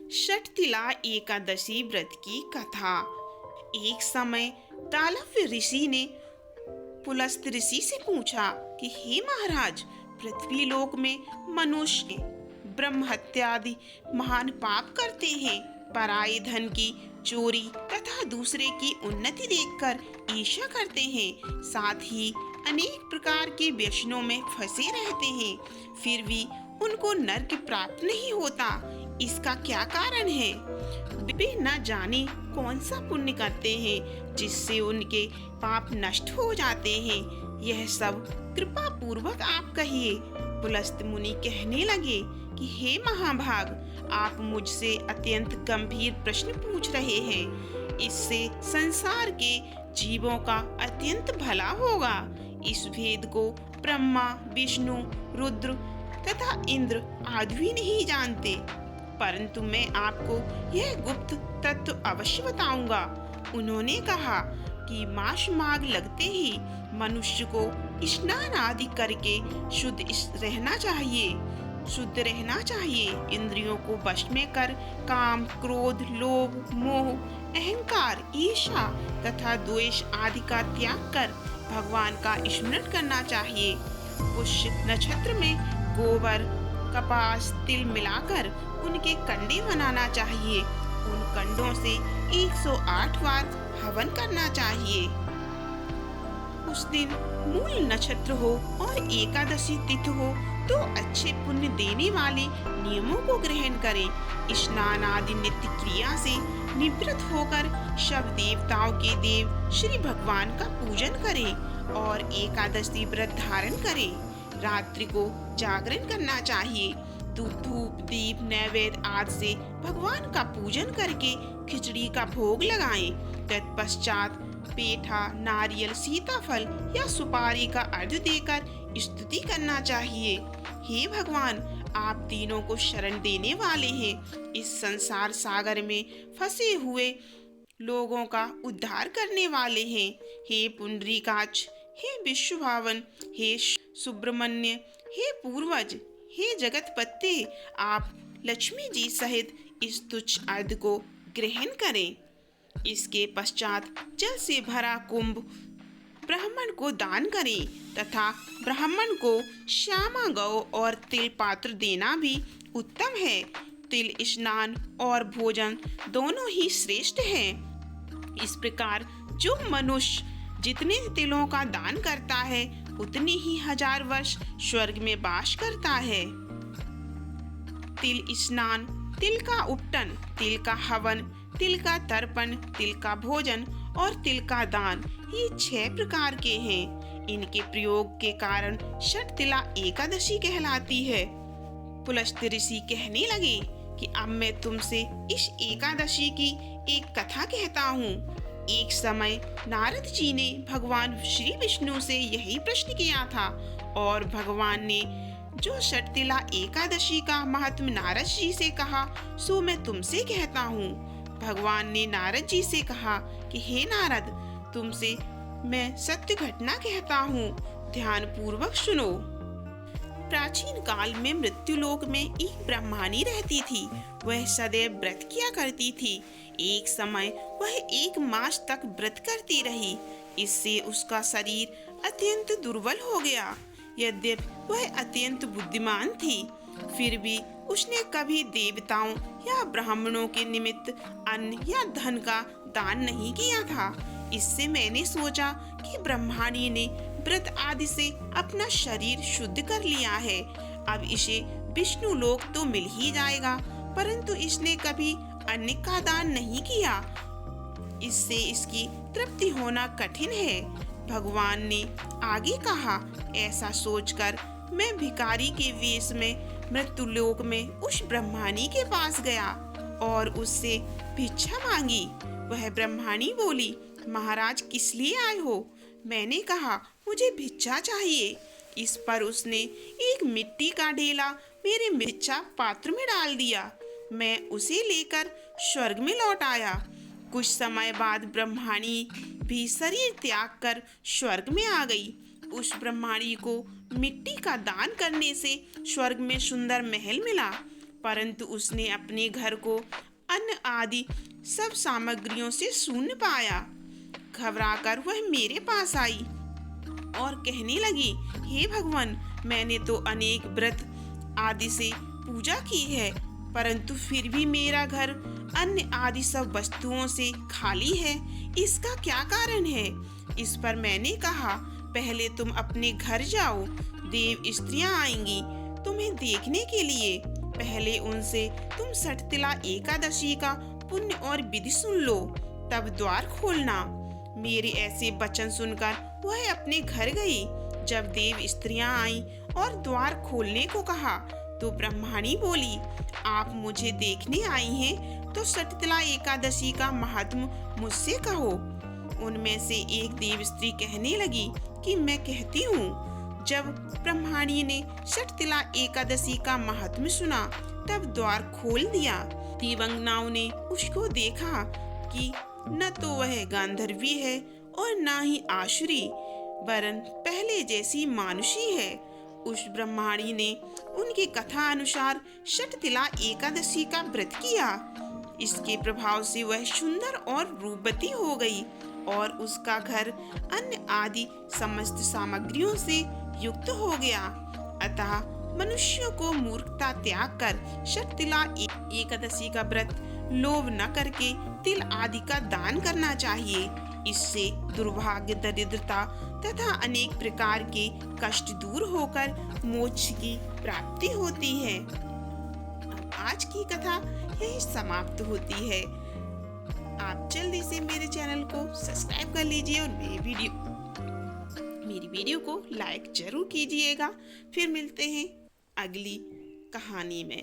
षटतिला एकादशी व्रत की कथा। एक समय तालव्य ऋषि ने पुलस्त ऋषि से पूछा कि हे महाराज, पृथ्वी लोक में मनुष्य ब्रह्म हत्या आदि महान पाप करते हैं, पराये धन की चोरी तथा दूसरे की उन्नति देखकर ईर्ष्या करते हैं, साथ ही अनेक प्रकार के व्यसनों में फंसे रहते हैं, फिर भी उनको नरक प्राप्त नहीं होता। इसका क्या कारण है? वे न जाने कौन सा पुण्य करते हैं जिससे उनके पाप नष्ट हो जाते हैं। यह सब कृपा पूर्वक आप कहिए। पुलस्त मुनि कहने लगे कि हे महाभाग, आप मुझसे अत्यंत गंभीर प्रश्न पूछ रहे हैं। इससे संसार के जीवों का अत्यंत भला होगा। इस भेद को ब्रह्मा, विष्णु, रुद्र तथा इंद्र आदि भी नहीं जानते, परंतु मैं आपको यह गुप्त तत्व अवश्य बताऊंगा। उन्होंने कहा कि मास माघ लगते ही मनुष्य को स्नान आदि करके शुद्ध रहना चाहिए। इंद्रियों को वश में कर काम, क्रोध, लोभ, मोह, अहंकार, ईर्ष्या तथा द्वेष आदि का त्याग कर भगवान का स्मरण करना चाहिए। पुष्य नक्षत्र में गोबर, कपास, तिल मिलाकर उनके कंडे बनाना चाहिए। उन कंडों से 108 बार हवन करना चाहिए। उस दिन मूल नक्षत्र हो और एकादशी तिथि हो तो अच्छे पुण्य देने वाले नियमों को ग्रहण करें। स्नान आदि नित्य क्रिया से निवृत्त होकर सब देवताओं के देव श्री भगवान का पूजन करें और एकादशी व्रत धारण करें। रात्रि को जागरण करना चाहिए। धूप, दीप, नैवेद्य आदि से भगवान का पूजन करके खिचड़ी का भोग लगाएं। तत्पश्चात पेठा, नारियल, सीताफल या सुपारी का अर्घ्य देकर स्तुति करना चाहिए। हे भगवान, आप तीनों को शरण देने वाले हैं। इस संसार सागर में फंसे हुए लोगों का उद्धार करने वाले हैं। हे पुंडरीकाक्ष, हे विश्वभावन, हे सुब्रमण्य, हे पूर्वज, हे जगतपते, आप लक्ष्मी जी सहित इस तुच्छ अर्घ्य को ग्रहण करें। इसके पश्चात जल से भरा कुंभ ब्राह्मण को दान करें तथा ब्राह्मण को श्यामा गौ और तिल पात्र देना भी उत्तम है। तिल स्नान और भोजन दोनों ही श्रेष्ठ हैं। इस प्रकार जो मनुष्य जितने तिलों का दान करता है उतने ही 1000 वर्ष स्वर्ग में वास करता है। तिल स्नान, तिल का उपटन, तिल का हवन, तिल का तर्पण, तिल का भोजन और तिल का दान, ये 6 प्रकार के हैं। इनके प्रयोग के कारण षटतिला एकादशी कहलाती है। पुलस्त ऋषि कहने लगे कि अब मैं तुमसे इस एकादशी की एक कथा कहता हूँ। एक समय नारद जी ने भगवान श्री विष्णु से यही प्रश्न किया था और भगवान ने जो षटतिला एकादशी का महात्म्य नारद जी से कहा सो मैं तुमसे कहता हूँ। भगवान ने नारद जी से कहा कि हे नारद, तुमसे मैं सत्य घटना कहता हूँ, ध्यान पूर्वक सुनो। प्राचीन काल में मृत्युलोक में एक ब्रह्मानी रहती थी। वह सदैव व्रत किया करती थी। एक समय वह 1 मास तक व्रत करती रही। इससे उसका शरीर अत्यंत दुर्बल हो गया। यद्यपि वह अत्यंत बुद्धिमान थी, फिर भी उसने कभी देवताओं या ब्राह्मणों के निमित्त अन्न या धन का दान नहीं किया था। इससे मैंने सोचा कि ब्रह्माणी ने व्रत आदि से अपना शरीर शुद्ध कर लिया है। अब इसे विष्णु लोक तो मिल ही जाएगा, परंतु इसने कभी अन्न का दान नहीं किया। इससे इसकी तृप्ति होना कठिन है। भगवान ने आगे कहा, ऐसा सोचकर मैं भिखारी के वेश में मृत्युलोक में उस ब्रह्माणी के पास गया और उससे भिक्षा मांगी। वह ब्रह्माणी बोली, महाराज किस लिए आए हो? मैंने कहा, मुझे भिक्षा चाहिए। इस पर उसने एक मिट्टी का ढेला मेरे भिक्षा पात्र में डाल दिया। मैं उसे लेकर स्वर्ग में लौट आया। कुछ समय बाद ब्रह्माणी भी शरीर त्याग कर स्वर्ग में आ गई। उस ब्रह्माणी को मिट्टी का दान करने से स्वर्ग में सुंदर महल मिला, परंतु उसने अपने घर को अन्न आदि सब सामग्रियों से शून्य पाया। घबराकर वह मेरे पास आई और कहने लगी, हे भगवान, मैंने तो अनेक व्रत आदि से पूजा की है, परंतु फिर भी मेरा घर अन्य आदि सब वस्तुओं से खाली है। इसका क्या कारण है? इस पर मैंने कहा, पहले तुम अपने घर जाओ, देव स्त्रियां आएंगी तुम्हें देखने के लिए। पहले उनसे तुम सठतिला एकादशी का पुण्य और विधि सुन लो, तब द्वार खोलना। मेरे ऐसे वचन सुनकर वह अपने घर गई। जब देव स्त्रियां आईं और द्वार खोलने को कहा तो ब्रह्माणी बोली, आप मुझे देखने आई हैं तो सठतिला एकादशी का महात्म मुझसे कहो। उनमें से एक देव स्त्री कहने लगी कि मैं कहती हूँ। जब ब्रह्माणी ने सठतिला एकादशी का महात्म्य सुना तब द्वार खोल दिया। दिव्यांगनाओं ने उसको देखा कि न तो वह गांधर्वी है और न ही आसुरी, वरन पहले जैसी मानुषी है। उस ब्रह्माणी ने उनकी कथा अनुसार सठतिला एकादशी का व्रत किया। इसके प्रभाव से वह सुंदर और रूपवती हो गई और उसका घर अन्न आदि समस्त सामग्रियों से युक्त हो गया। अतः मनुष्यों को मूर्खता त्याग कर सठतिला एकादशी का व्रत लोभ न करके तिल आदि का दान करना चाहिए। इससे दुर्भाग्य, दरिद्रता तथा अनेक प्रकार के कष्ट दूर होकर मोक्ष की प्राप्ति होती है। अब आज की कथा यही समाप्त होती है। आप जल्दी से मेरे चैनल को सब्सक्राइब कर लीजिए और मेरी वीडियो को लाइक जरूर कीजिएगा। फिर मिलते हैं अगली कहानी में।